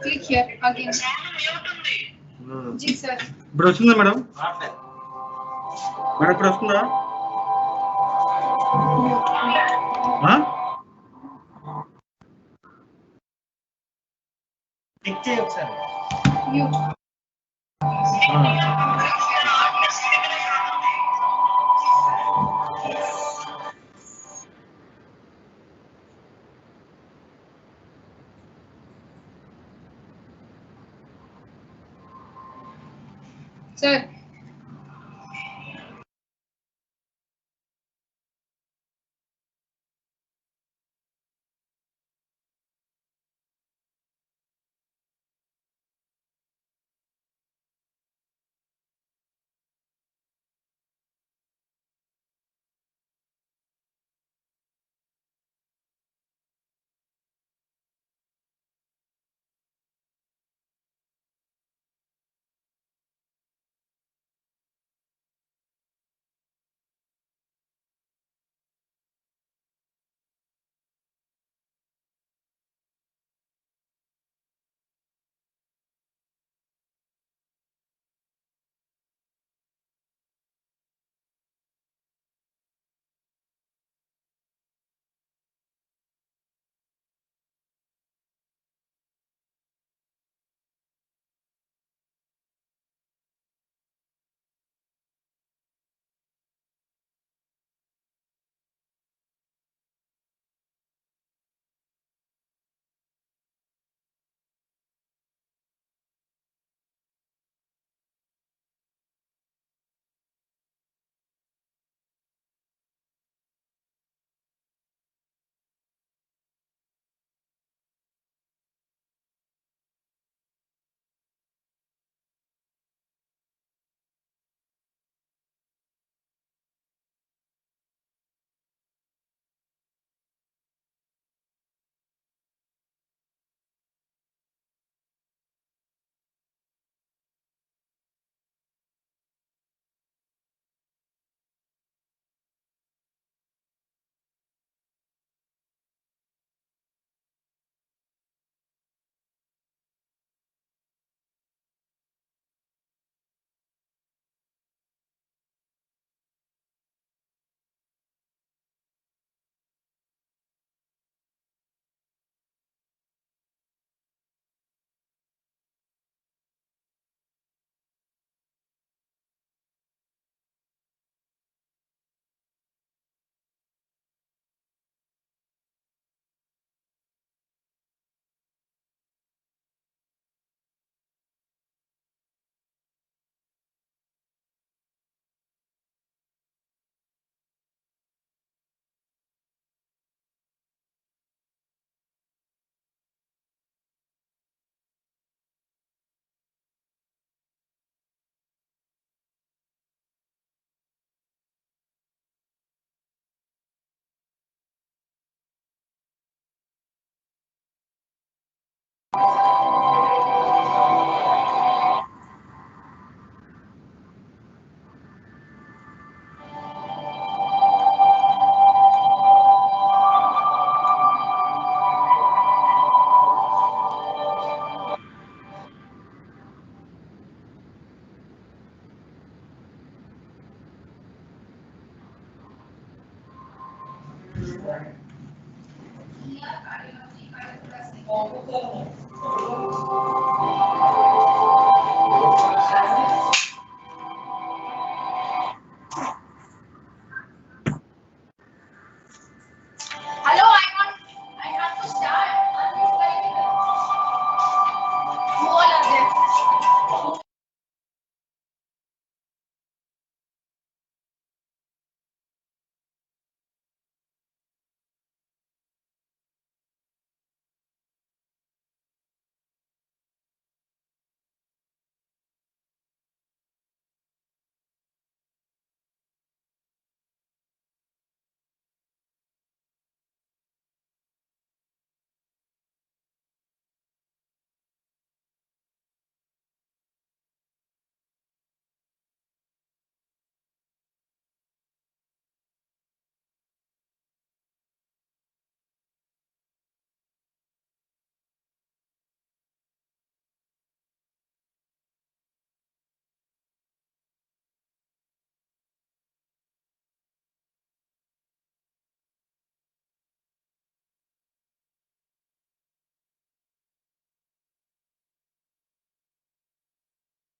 Click here again. जी sir. ఇప్పుడు వస్తుందా మేడం? మేడం ఇప్పుడు వస్తుందా? క్లిక్ చేయి ఒకసారి. Mute. Sir.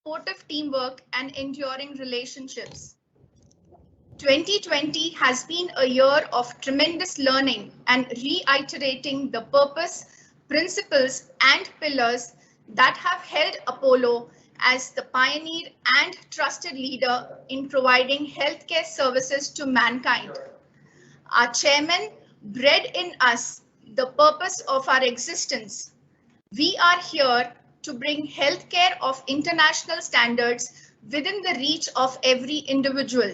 supportive teamwork, and enduring relationships. 2020 has been a year of tremendous learning and reiterating the purpose, principles, and pillars that have held Apollo as the pioneer and trusted leader in providing healthcare services to mankind. Our chairman bred in us the purpose of our existence. We are here to bring healthcare of international standards within the reach of every individual.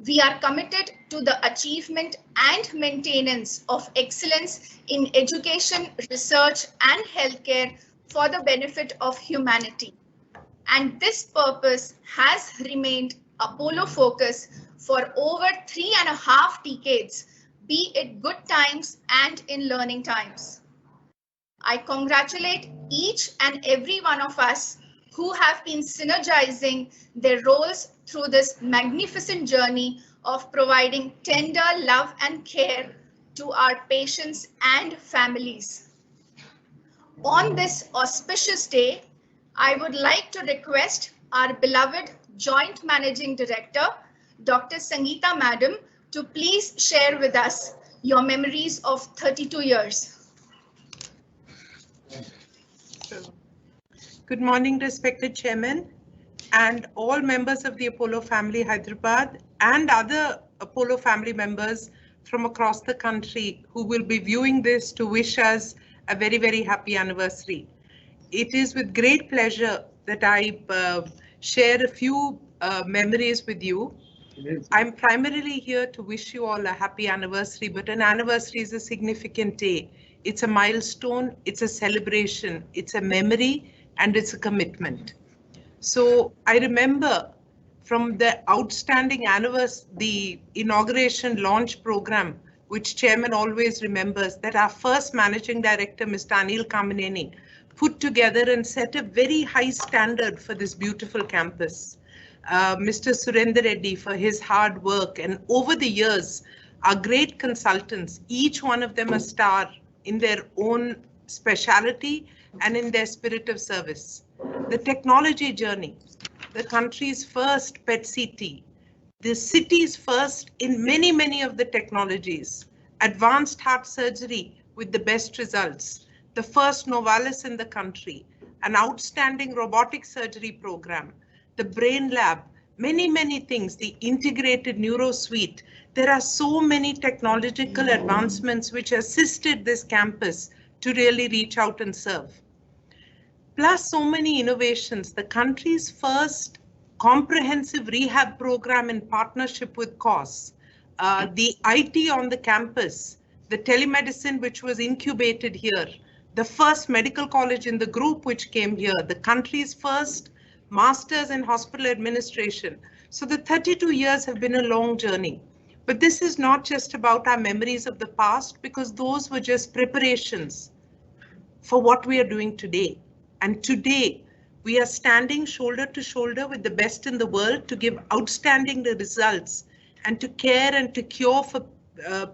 We are committed to the achievement and maintenance of excellence in education, research, and healthcare for the benefit of humanity. And this purpose has remained Apollo focus for over 3.5 decades, be it good times and in learning times. I congratulate each and every one of us who have been synergizing their roles through this magnificent journey of providing tender love and care to our patients and families. On this auspicious day, I would like to request our beloved Joint Managing Director, Dr. Sangeeta Madam, to please share with us your memories of 32 years. Good morning, respected Chairman and all members of the Apollo family Hyderabad and other Apollo family members from across the country who will be viewing this to wish us a very, very happy anniversary. It is with great pleasure that I share a few memories with you. I'm primarily here to wish you all a happy anniversary, but an anniversary is a significant day. It's a milestone, it's a celebration, it's a memory, and it's a commitment. So I remember from the outstanding anniversary, the inauguration launch program, which Chairman always remembers, that our first Managing Director, Mr. Anil Kamineni, put together and set a very high standard for this beautiful campus. Mr. Surendra Reddy for his hard work, and over the years, our great consultants, each one of them a star in their own speciality and in their spirit of service. The technology journey, the country's first PET-CT, the city's first in many, many of the technologies, advanced heart surgery with the best results, the first Novalis in the country, an outstanding robotic surgery program, the brain lab, many, many things, the integrated neuro suite. There are so many technological advancements which assisted this campus to really reach out and serve. Plus so many innovations, the country's first comprehensive rehab program in partnership with COS, the IT on the campus, the telemedicine which was incubated here, the first medical college in the group which came here, the country's first masters in hospital administration. So the 32 years have been a long journey. But this is not just about our memories of the past, because those were just preparations for what we are doing today. And today, we are standing shoulder to shoulder with the best in the world to give outstanding results and to care and to cure for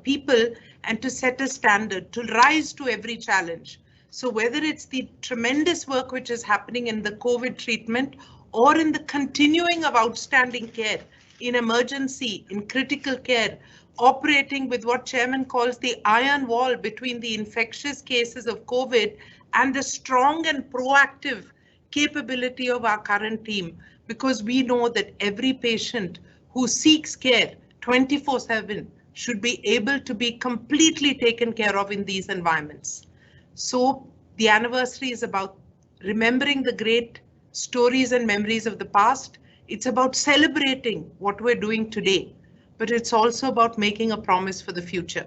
people and to set a standard, to rise to every challenge. So whether it's the tremendous work which is happening in the COVID treatment or in the continuing of outstanding care, in emergency, in critical care, operating with what Chairman calls the iron wall between the infectious cases of COVID and the strong and proactive capability of our current team, because we know that every patient who seeks care 24/7 should be able to be completely taken care of in these environments. So the anniversary is about remembering the great stories and memories of the past. It's about celebrating what we're doing today, but it's also about making a promise for the future.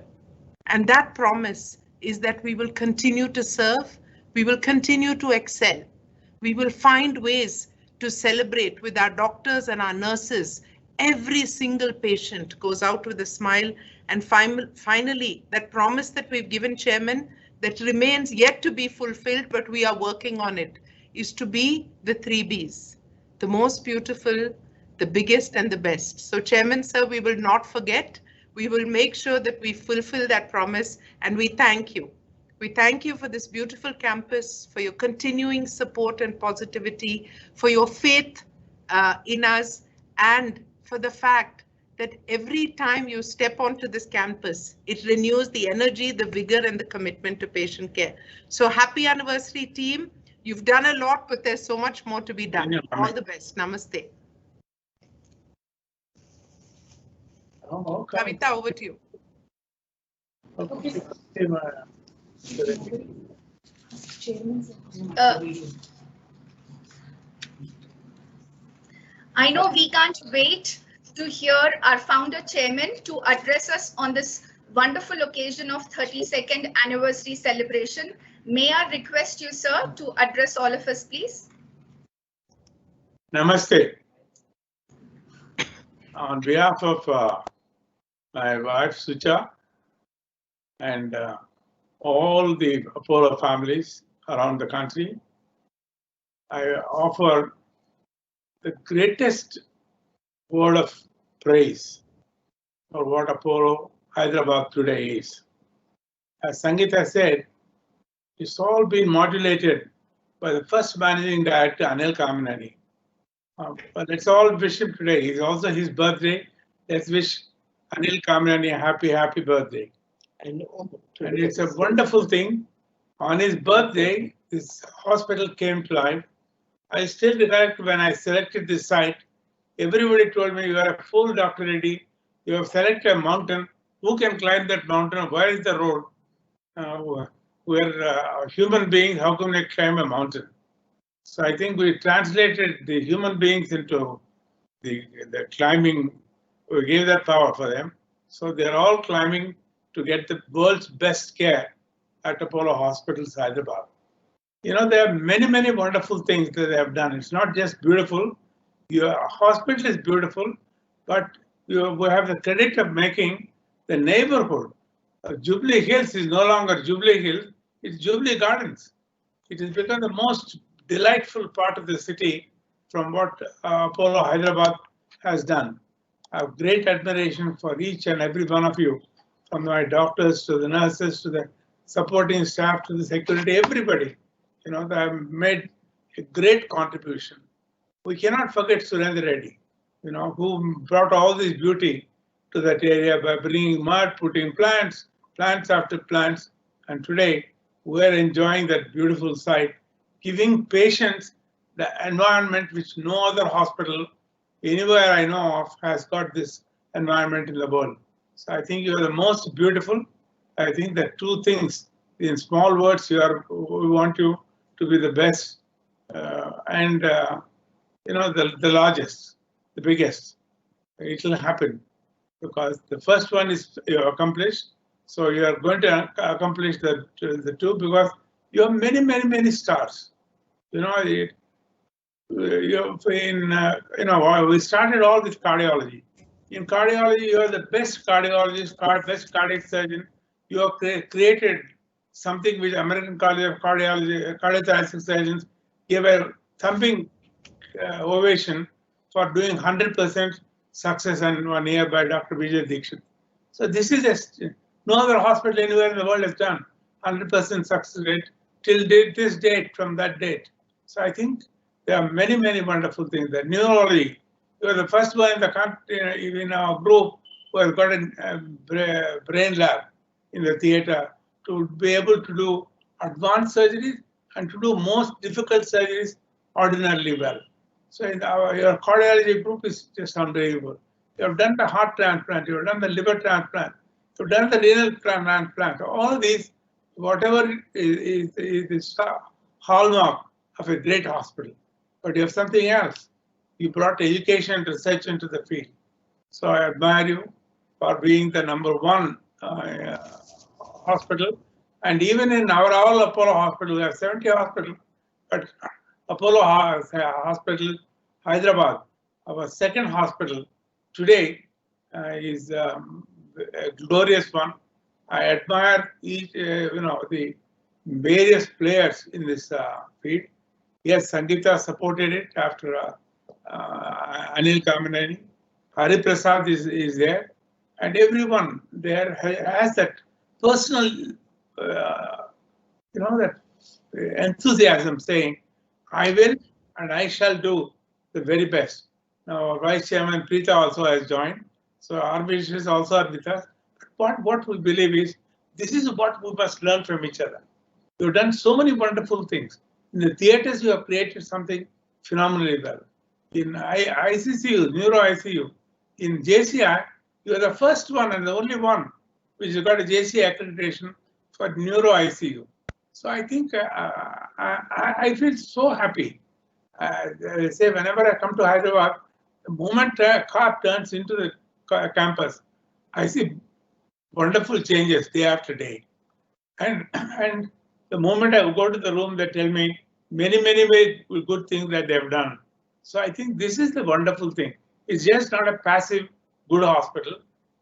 And that promise is that we will continue to serve, we will continue to excel, we will find ways to celebrate with our doctors and our nurses. Every single patient goes out with a smile, and finally, that promise that we've given, Chairman, that remains yet to be fulfilled, but we are working on it, is to be the 3 Bs, the most beautiful, the biggest and the best. So Chairman, sir, we will not forget. We will make sure that we fulfill that promise, and we thank you. We thank you for this beautiful campus, for your continuing support and positivity, for your faith in us, and for the fact that every time you step onto this campus, it renews the energy, the vigor, and the commitment to patient care. So happy anniversary, team. You've done a lot, but there's so much more to be done. All the best. Namaste. Kavita, over to you. I know we can't wait to hear our founder chairman to address us on this wonderful occasion of 32nd anniversary celebration. May I request you, sir, to address all of us, please? Namaste. On behalf of my wife Sucha and all the Apollo families around the country, I offer the greatest word of praise for what Apollo Hyderabad today is. As Sangeeta said, it's all been modulated by the first managing director, Anil Kamineni. But let's all wish him today. It's also his birthday. Let's wish Anil Kamineni a happy birthday. And it's a wonderful thing. On his birthday, this hospital came to life. I still recollect when I selected this site, everybody told me, you are a fool, Dr. Reddy. You have selected a mountain. Who can climb that mountain? Where is the road? We're human beings. How can we climb a mountain? So I think we translated the human beings into the climbing. We gave that power for them. So they're all climbing to get the world's best care at Apollo Hospitals, Hyderabad. You know, there are many wonderful things that they have done. It's not just beautiful. Your hospital is beautiful, but we have the credit of making the neighborhood. Jubilee Hills is no longer Jubilee Hills, it's Jubilee Gardens. It has become the most delightful part of the city from what Apollo Hyderabad has done. I have great admiration for each and every one of you, from my doctors to the nurses to the supporting staff to the security, everybody. You know, they have made a great contribution. We cannot forget Surendra Reddy, you know, who brought all this beauty to that area by bringing mud, putting plants after plants, and today we are enjoying that beautiful site, giving patients the environment which no other hospital anywhere I know of has got this environment in the world. So I think you are the most beautiful. I think that two things, in small words, we want you to be the best and you know, the largest, the biggest. It will happen because the first one is accomplished. So you are going to accomplish the two because you have many stars. You know, we started all with cardiology. In cardiology, you are the best cardiologist, best cardiac surgeon. You have created something which American College of Cardiology, Cardiothoracic Surgeons gave a thumping ovation for doing 100% success in 1 year by Dr. Vijay Dixit. So this is no other hospital anywhere in the world has done 100% success rate till this date, from that date. So I think there are many wonderful things. The neurology, you are the first one in the country, in our group, who has got a brain lab in the theatre to be able to do advanced surgeries and to do most difficult surgeries ordinarily well. So in your cardiology group is just unbelievable. You have done the heart transplant, you have done the liver transplant, you have done the renal transplant. All these, whatever is the hallmark of a great hospital. But you have something else. You brought education and research into the field. So I admire you for being the #1 hospital. And even in our all Apollo hospital, we have 70 hospitals, but Apollo Hospital, Hyderabad, our second hospital today is a glorious one. I admire each, the various players in this field. Yes, Sangeeta supported it after Anil Kamineni. Hari Prasad is there, and everyone there has that personal that enthusiasm saying, I will and I shall do the very best. Now, Vice Chairman Preeta also has joined. So our wishes also are with us. But what we believe is, this is what we must learn from each other. You've done so many wonderful things. In the theaters, you have created something phenomenally well. In ICCU, Neuro ICU, in JCI, you are the first one and the only one which has got a JCI accreditation for Neuro ICU. So I think I feel so happy. I say whenever I come to Hyderabad, the moment a car turns into the campus, I see wonderful changes day after day. And the moment I go to the room, they tell me many good things that they've done. So I think this is the wonderful thing. It's just not a passive good hospital.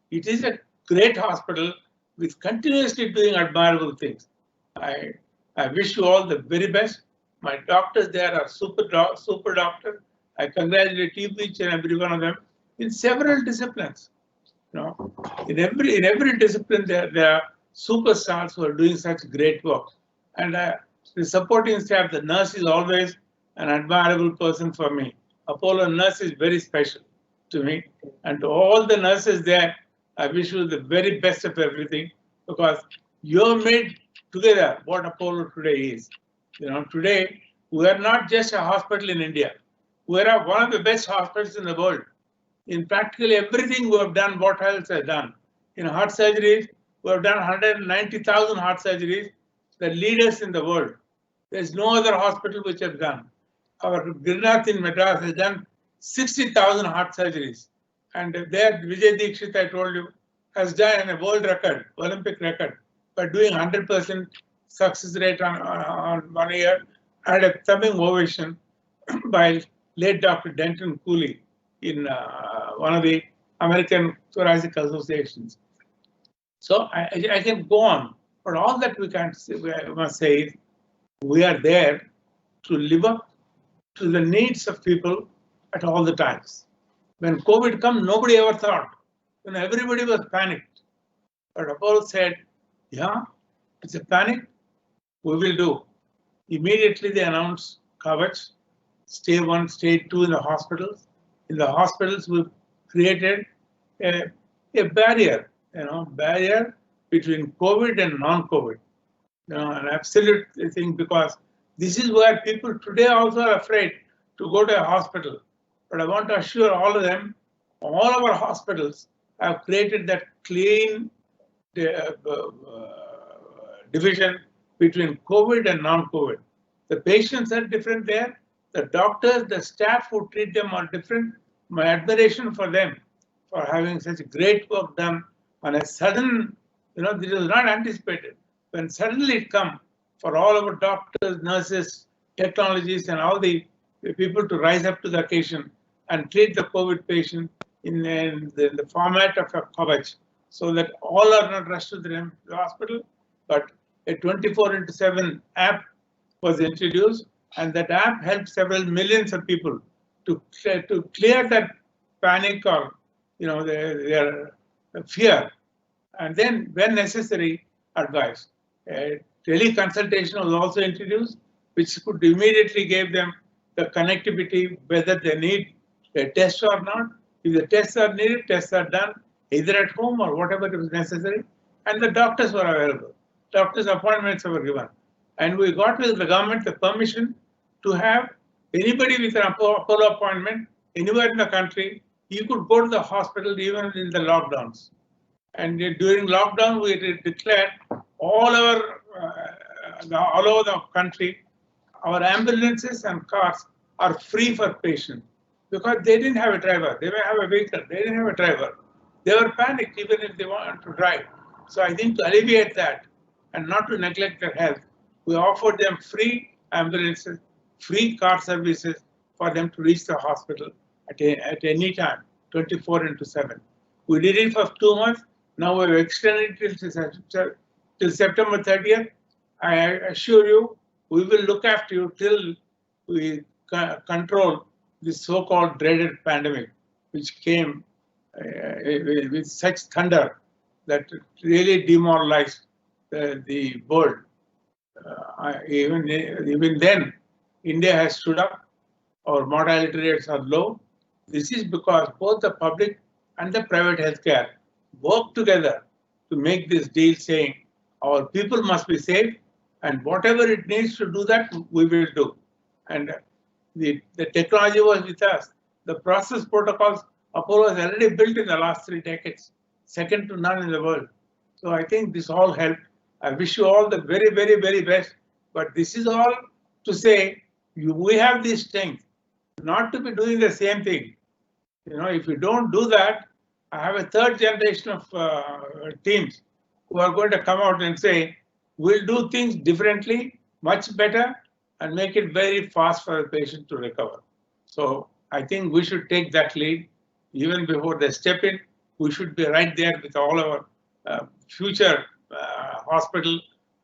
It is a great hospital with continuously doing admirable things. I wish you all the very best. My doctors there are super doctors. I congratulate each and every one of them in several disciplines. In every discipline there are superstars who are doing such great work. And the supporting staff, the nurse is always an admirable person for me. Apollo nurse is very special to me. And to all the nurses there, I wish you the very best of everything, because you have made together what Apollo today is. Today we are not just a hospital in India. We are one of the best hospitals in the world. In practically everything we have done, what else has done. In heart surgeries, we have done 190,000 heart surgeries, the leaders in the world. There's no other hospital which has done. Our Girnath in Madras has done 60,000 heart surgeries. And there, Vijay Dikshit, I told you, has done a world record, Olympic record, by doing 100% success rate on 1 year, and a thumbing ovation by late Dr. Denton Cooley in one of the American Thoracic Associations. So I can go on, but all that we must say is we are there to live up to the needs of people at all the times. When COVID came, nobody ever thought. When everybody was panicked. But Apollo said, yeah, it's a panic, we will do. Immediately they announced Kavach, stage 1, stage 2 in the hospitals. In the hospitals, we created a barrier, barrier between COVID and non-COVID. An absolute thing, because this is where people today also are afraid to go to a hospital. But I want to assure all of them, all our hospitals have created that clean division between COVID and non-COVID. The patients are different there. The doctors, the staff who treat them are different. My admiration for them for having such great work done on a sudden, this was not anticipated. When suddenly it comes for all our doctors, nurses, technologies, and all the people to rise up to the occasion and treat the COVID patient in the format of a Kavach, so that all are not rushed to the hospital, but a 24/7 app was introduced, and that app helped several millions of people to clear that panic or their fear, and then when necessary, advice. Teleconsultation was also introduced, which could immediately give them the connectivity whether they need a test or not. If the tests are needed, tests are done either at home or whatever is necessary, and the doctors were available. Doctors' appointments were given, and we got with the government the permission to have anybody with an Apollo appointment anywhere in the country. You could go to the hospital even in the lockdowns. And during lockdown, we declared all over the country, our ambulances and cars are free for patients, because they didn't have a driver. They may have a vehicle, they didn't have a driver. They were panicked even if they wanted to drive. So I think to alleviate that and not to neglect their health, we offered them free ambulances, free car services for them to reach the hospital at any time, 24/7. We did it for 2 months. Now we've extended it till September 30th. I assure you, we will look after you till we control this so-called dreaded pandemic, which came with such thunder that really demoralized the world. even then, India has stood up. Our mortality rates are low. This is because both the public and the private healthcare work together to make this deal, saying our people must be safe, and whatever it needs to do that, we will do. And the technology was with us. The process protocols Apollo has already built in the last 3 decades, second to none in the world. So I think this all helped. I wish you all the very, very, very best. But this is all to say, we have this strength not to be doing the same thing. If you don't do that, I have a third generation of teams who are going to come out and say, we'll do things differently, much better, and make it very fast for the patient to recover. So I think we should take that lead. Even before they step in, we should be right there with all our future hospital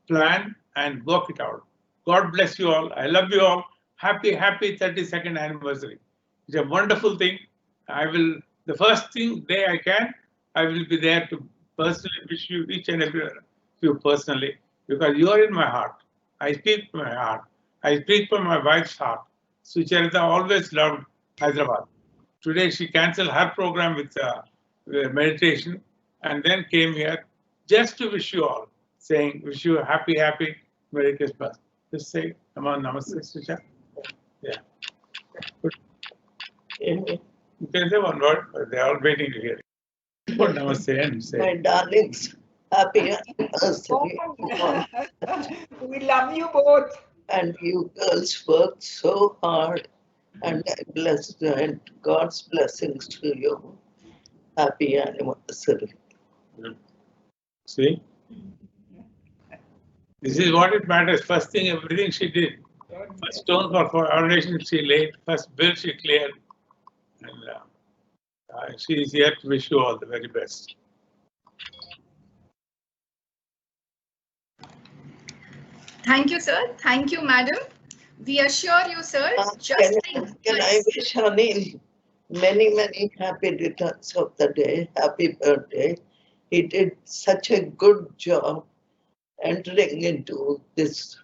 plan and work it out. God bless you all. I love you all. Happy 32nd anniversary. It's a wonderful thing. The first day I can, I will be there to personally wish you, each and every one of you personally, because you are in my heart. I speak from my heart. I speak from my wife's heart. Sucharita always loved Hyderabad. Today she cancelled her program with meditation and then came here just to wish you all, saying, wish you a happy Merry Christmas. Just say, come on, namaste, Sucharita. Yeah. Good. You can say one word, but they're all waiting to hear it. What namaste and say. My darlings, happy anniversary. We love you both. And you girls worked so hard, and I bless you, and God's blessings to you. Happy anniversary. See? This is what it matters. First thing, everything she did. First stone for foundation she laid, first bill she cleared. And she is here to wish you all the very best. Thank you, sir. Thank you, madam. We assure you, sir, Can I wish Anil many happy returns of the day, happy birthday. He did such a good job entering into this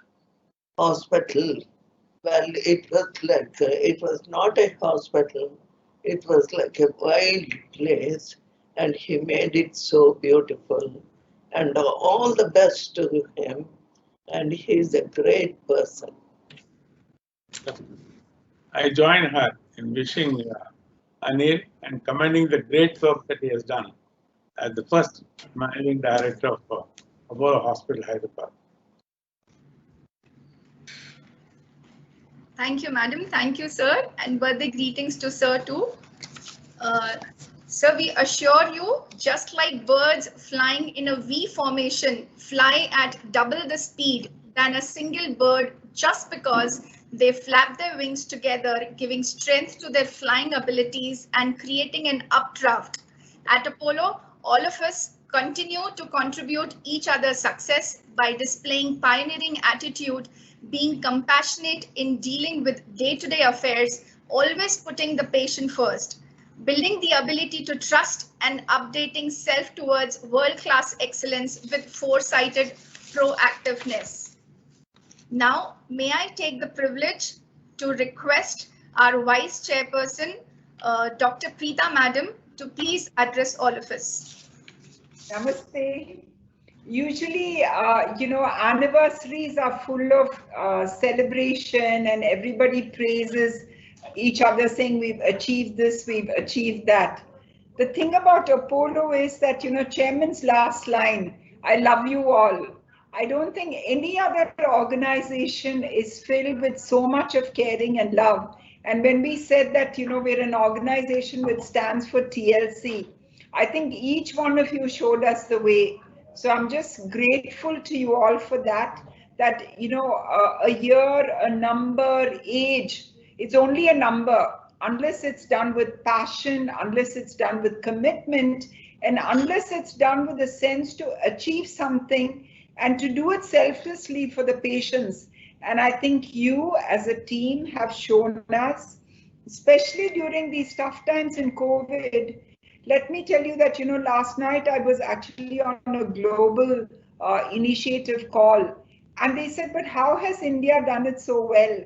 hospital. Well, it was not a hospital, it was like a wild place, and he made it so beautiful. And all the best to him, and he's a great person. I join her in wishing Anil and commending the great work that he has done as the first managing director of Apollo Hospital, Hyderabad. Thank you, madam. Thank you, sir. And birthday greetings to sir too. Sir, we assure you, just like birds flying in a V formation fly at double the speed than a single bird just because they flap their wings together, giving strength to their flying abilities and creating an updraft. At Apollo, all of us continue to contribute each other's success by displaying pioneering attitude, being compassionate in dealing with day-to-day affairs, always putting the patient first, building the ability to trust and updating self towards world-class excellence with foresighted proactiveness. Now, may I take the privilege to request our Vice Chairperson, Dr. Preeta Madam, to please address all of us. Namaste. Usually, anniversaries are full of celebration and everybody praises each other saying we've achieved this, we've achieved that. The thing about Apollo is that, Chairman's last line, I love you all. I don't think any other organization is filled with so much of caring and love. And when we said that, we're an organization which stands for TLC, I think each one of you showed us the way. So I'm just grateful to you all for that, a year, a number, age, it's only a number unless it's done with passion, unless it's done with commitment, and unless it's done with a sense to achieve something and to do it selflessly for the patients. And I think you as a team have shown us, especially during these tough times in COVID. Let me tell you that, last night I was actually on a global initiative call, And they said, but how has India done it so well?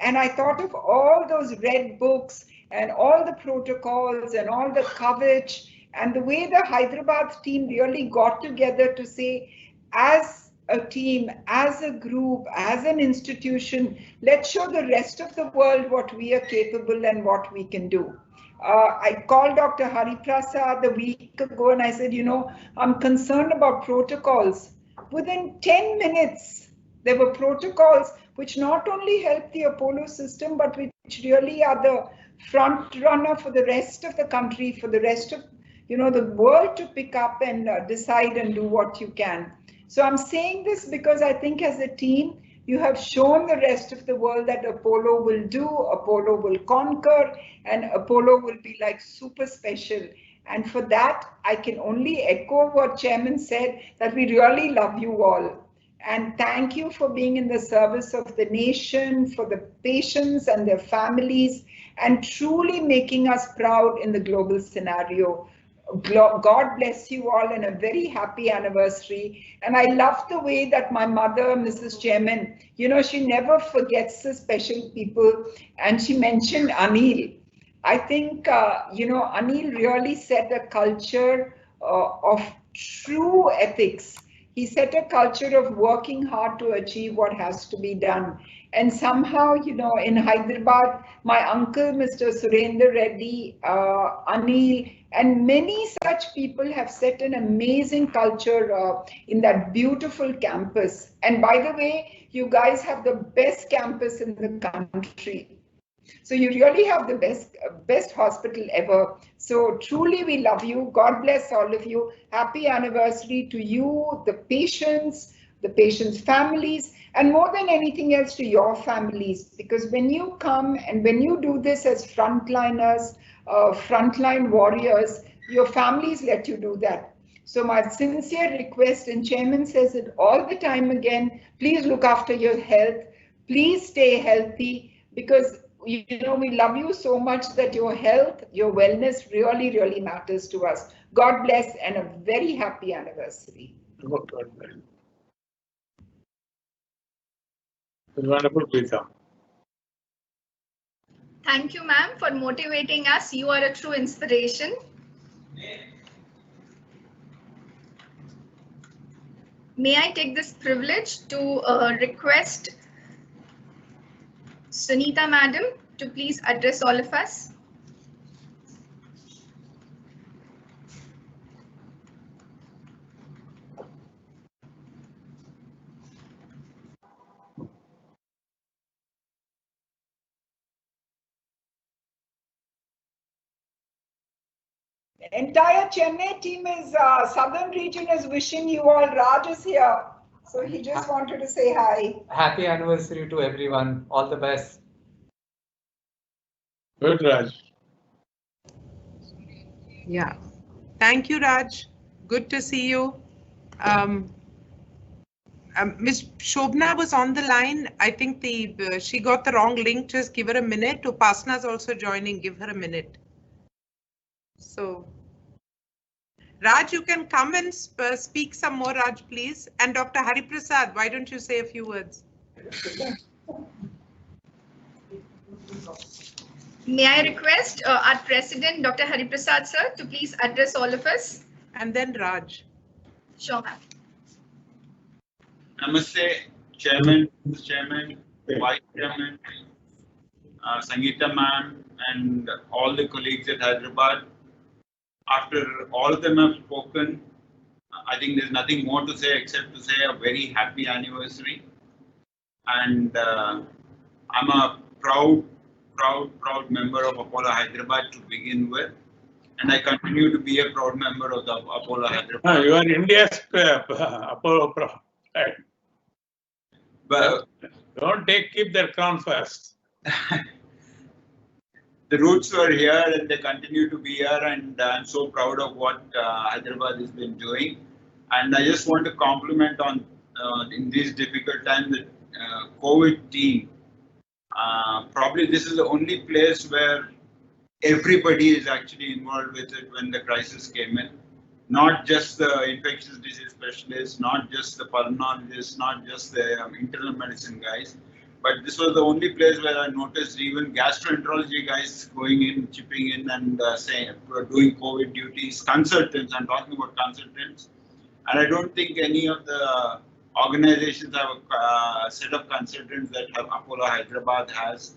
And I thought of all those red books and all the protocols and all the coverage and the way the Hyderabad team really got together to say, as a team, as a group, as an institution, let's show the rest of the world what we are capable and what we can do. I called Dr. Hari Prasad a week ago and I said, you know, I'm concerned about protocols. Within 10 minutes, there were protocols which not only help the Apollo system, but which really are the front runner for the rest of the country, for the rest of, you know, the world to pick up and decide and do what you can. So I'm saying this because I think as a team, you have shown the rest of the world that Apollo will do, Apollo will conquer, and Apollo will be like super special. And for that, I can only echo what Chairman said, that we really love you all. And thank you for being in the service of the nation, for the patients and their families, and truly making us proud in the global scenario. God bless you all and a very happy anniversary. And I love the way that my mother, Mrs. Chairman, you know, she never forgets the special people. And she mentioned Anil. I think, you know, Anil really set a culture of true ethics. He set a culture of working hard to achieve what has to be done. And somehow, you know, in Hyderabad, my uncle, Mr. Surendra Reddy, Anil, and many such people have set an amazing culture in that beautiful campus. And by the way, you guys have the best campus in the country. So you really have the best hospital ever. So truly we love you. God bless all of you. Happy anniversary to you, the patients' families, and more than anything else to your families. Because when you come and when you do this as frontliners, frontline warriors, your families let you do that. So my sincere request, and Chairman says it all the time again, please look after your health. Please stay healthy, because you know, we love you so much that your health, your wellness really, really matters to us. God bless and a very happy anniversary. God bless. It's wonderful, Preeta. Thank you, ma'am, for motivating us. You are a true inspiration. May I take this privilege to request Sunita madam to please address all of us. Entire Chennai team is, Southern region is wishing you all. Raj is here. So he just wanted to say hi. Happy anniversary to everyone. All the best. Good, Raj. Yeah. Thank you, Raj. Good to see you. Ms. Shobna was on the line. I think she got the wrong link. Just give her a minute. Upasana is also joining. Give her a minute. So, Raj, you can come and speak some more, Raj, please. And Dr. Hari Prasad, why don't you say a few words? May I request our president, Dr. Hari Prasad sir, to please address all of us? And then Raj. Sure, ma'am. Namaste, Chairman, Chairman, Vice Chairman, Sangeeta ma'am, and all the colleagues at Hyderabad. After all of them have spoken, I think there's nothing more to say except to say a very happy anniversary. And I'm a proud member of Apollo Hyderabad to begin with. And I continue to be a proud member of the Apollo Hyderabad. You are India's Apollo proud. But don't keep their crown first. The roots were here and they continue to be here, and I'm so proud of what Hyderabad has been doing. And I just want to compliment on in these difficult times the COVID team. Probably this is the only place where everybody is actually involved with it when the crisis came in. not just the infectious disease specialists, not just the pulmonologists, not just the internal medicine guys, but this was the only place where I noticed even gastroenterology guys going in, chipping in and doing COVID duties, consultants, I'm talking about consultants. And I don't think any of the organizations have a set of consultants that have Apollo Hyderabad has.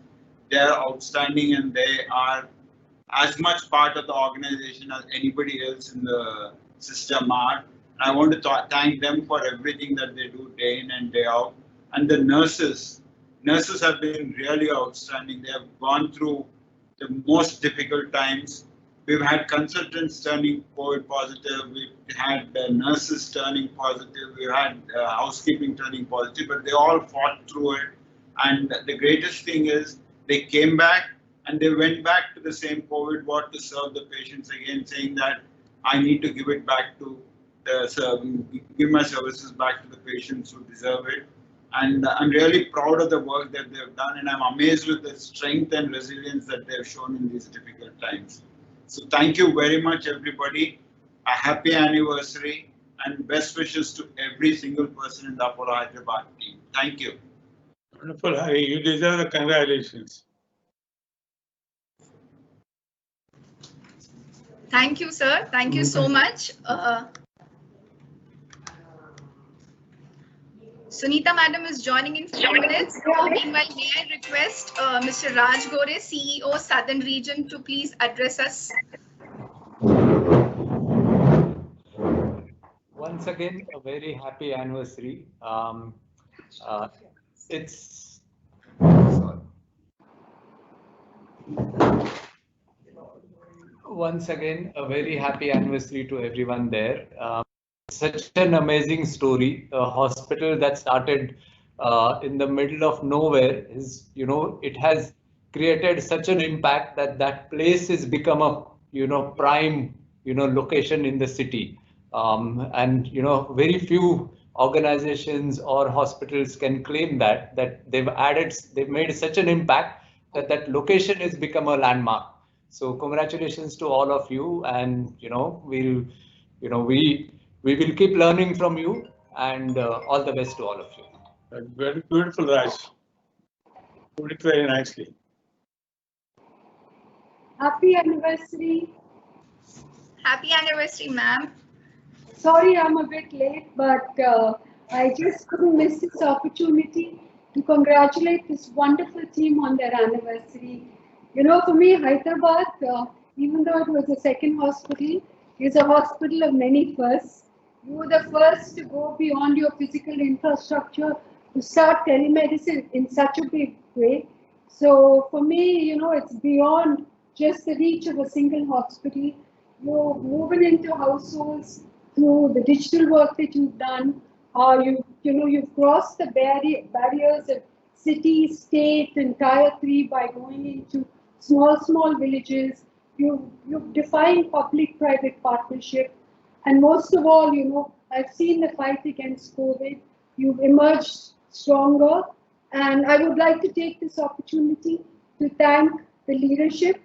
They are outstanding and they are as much part of the organization as anybody else in the system are. I want to thank them for everything that they do day in and day out. And the nurses have been really outstanding. They have gone through the most difficult times. We've had consultants turning COVID positive. We've had nurses turning positive. We've had housekeeping turning positive, but they all fought through it. And the greatest thing is they came back and they went back to the same COVID ward to serve the patients again, saying that I need to give it back to give my services back to the patients who deserve it. And I'm really proud of the work that they've done, and I'm amazed with the strength and resilience that they've shown in these difficult times. So thank you very much, everybody. A happy anniversary and best wishes to every single person in the Apollo Hyderabad team. Thank you. Wonderful, Hari. You deserve the congratulations. Thank you, sir. Thank you so much. Sunita madam is joining in 4 minutes. Meanwhile, may I request Mr. Raj Gore, CEO, Southern Region, to please address us. Once again, a very happy anniversary. Once again, a very happy anniversary to everyone there. Such an amazing story. A hospital that started in the middle of nowhere is, it has created such an impact that that place has become a, prime, location in the city. And, very few organizations or hospitals can claim that they've made such an impact that that location has become a landmark. So congratulations to all of you, and we will keep learning from you, and all the best to all of you. Very beautiful, Raj. Put it very nicely. Happy anniversary. Happy anniversary, ma'am. Sorry, I'm a bit late, but I just couldn't miss this opportunity to congratulate this wonderful team on their anniversary. For me, Hyderabad, even though it was a second hospital, is a hospital of many firsts. You were the first to go beyond your physical infrastructure to start telemedicine in such a big way. So for me, it's beyond just the reach of a single hospital. You're moving into households through the digital work that you've done. You've crossed the barriers of city, state, and Tier 3 by going into small villages. You've defined public-private partnership. And most of all, I've seen the fight against COVID. You've emerged stronger. And I would like to take this opportunity to thank the leadership.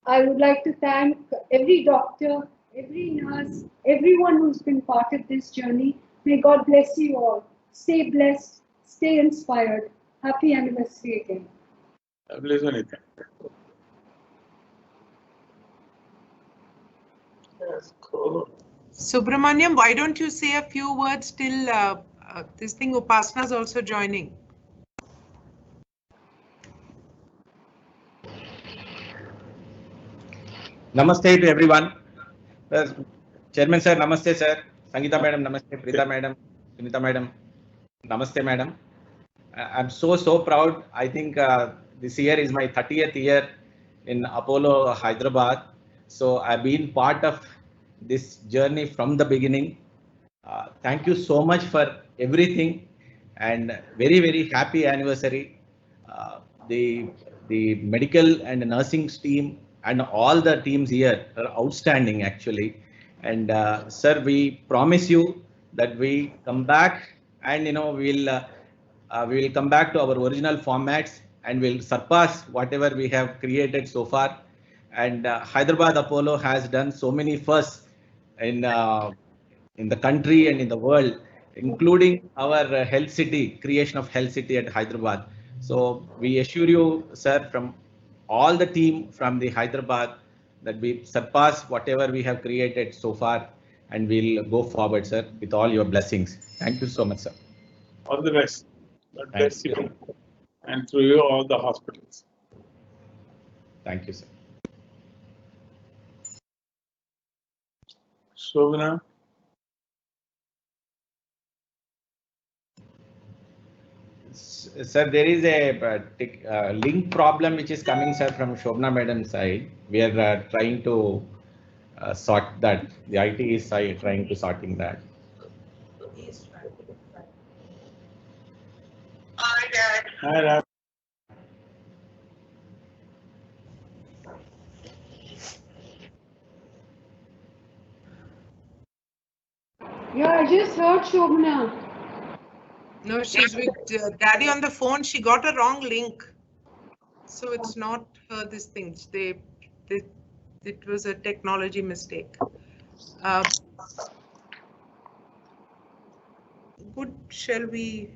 I would like to thank every doctor, every nurse, everyone who's been part of this journey. May God bless you all. Stay blessed, stay inspired. Happy anniversary again. Bless Anita. That's cool. Subramaniam, why don't you say a few words till this thing Upasana is also joining? Namaste to everyone. Chairman sir, namaste sir. Sangeeta madam, namaste. Preeta madam, Sunita madam, namaste madam. I'm so proud. I think this year is my 30th year in Apollo Hyderabad. So I've been part of this journey from the beginning. Thank you so much for everything, and very happy anniversary. The medical and nursing team and all the teams here are outstanding actually. And sir, we promise you that we come back, and we will come back to our original formats and we'll surpass whatever we have created so far. And Hyderabad Apollo has done so many firsts in the country and in the world, including our health city, creation of health city at Hyderabad. So we assure you, sir, from all the team from the Hyderabad, that we surpass whatever we have created so far, and we'll go forward, sir, with all your blessings. Thank you so much, sir. All the best. God bless you. And through you, all the hospitals. Thank you, sir. Shobana. Sir, there is a link problem which is coming, sir, from Shobana Madam's side. We are trying to sort that. The IT is trying to sorting that. Hi, Rab. Yeah, I just heard Shobana. No, she's with Daddy on the phone. She got a wrong link. So it's not her, this thing. It was a technology mistake. Good, shall we?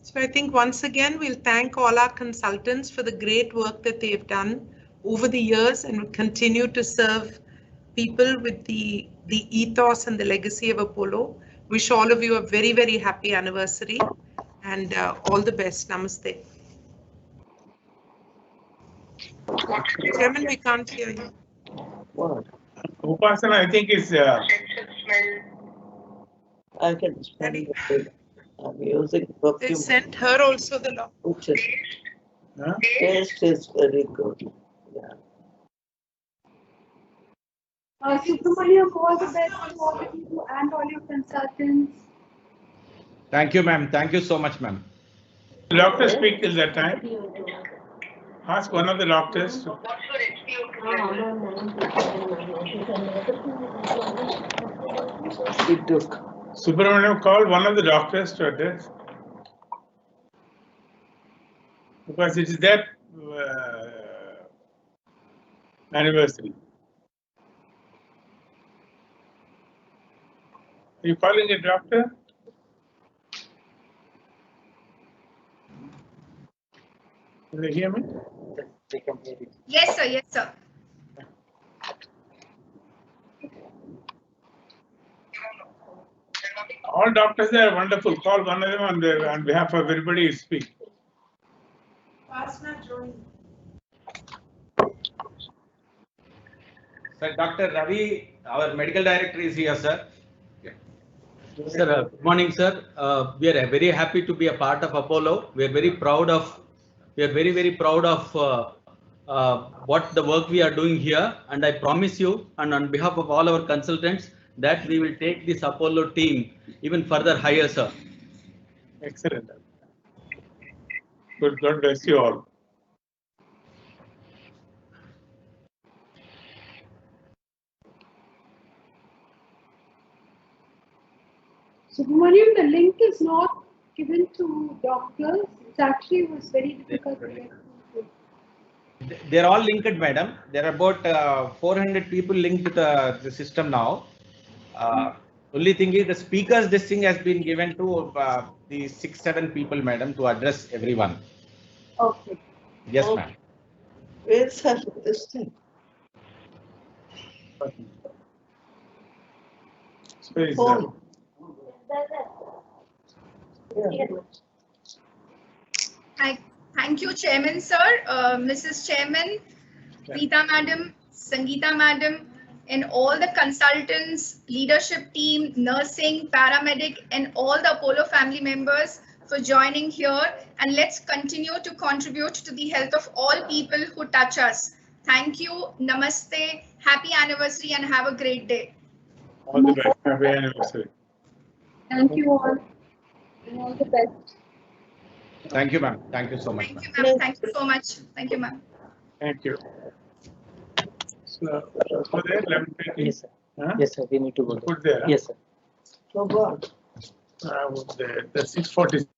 So I think once again, we'll thank all our consultants for the great work that they've done over the years and will continue to serve people with the ethos and the legacy of Apollo. Wish all of you a very, very happy anniversary and all the best. Namaste. Chairman, we can't hear you. What? Upasana, I think is. I can smell it. I'm using perfume. They sent her also the law. Huh? Taste is very good. Yeah. Subramaniam, all the best to all of you and all your consultants. Thank you, ma'am. Thank you so much, ma'am. Doctor speak till that time. Ask one of the doctors. Subramaniam, call one of the doctors to address. Because it is their anniversary. Are you calling a doctor? Can they hear me? Yes, sir. Yes, sir. All doctors are wonderful. Call one of them on behalf of everybody to speak. Sir, Dr. Ravi, our medical director is here, sir. Sir, good morning, sir. We are very happy to be a part of Apollo. We are very proud of. We are very proud of what the work we are doing here. And I promise you, and on behalf of all our consultants, that we will take this Apollo team even further higher, sir. Excellent. Good. God bless you all. Subramaniam, the link is not given to doctors. It actually was very difficult to get through. They're all linked, madam. There are about 400 people linked to the system now. Only thing is the speakers, this thing has been given to the 6-7 people, madam, to address everyone. Okay. Yes, ma'am. Where's this thing? So Thank you, Chairman, sir, Mrs. Chairman, Preeta Madam, Sangeeta Madam, and all the consultants, leadership team, nursing, paramedic, and all the Apollo family members for joining here. And let's continue to contribute to the health of all people who touch us. Thank you. Namaste. Happy anniversary and have a great day. all the best. Happy anniversary. Thank you all. And all the best. Thank you, ma'am. Thank you so much. Thank you, ma'am. Thank you so much. Thank you, ma'am. Thank you. So there, 11:30. Yes, sir. Huh? Yes, sir. We need to go. Put there. Yes, sir. For what? The 640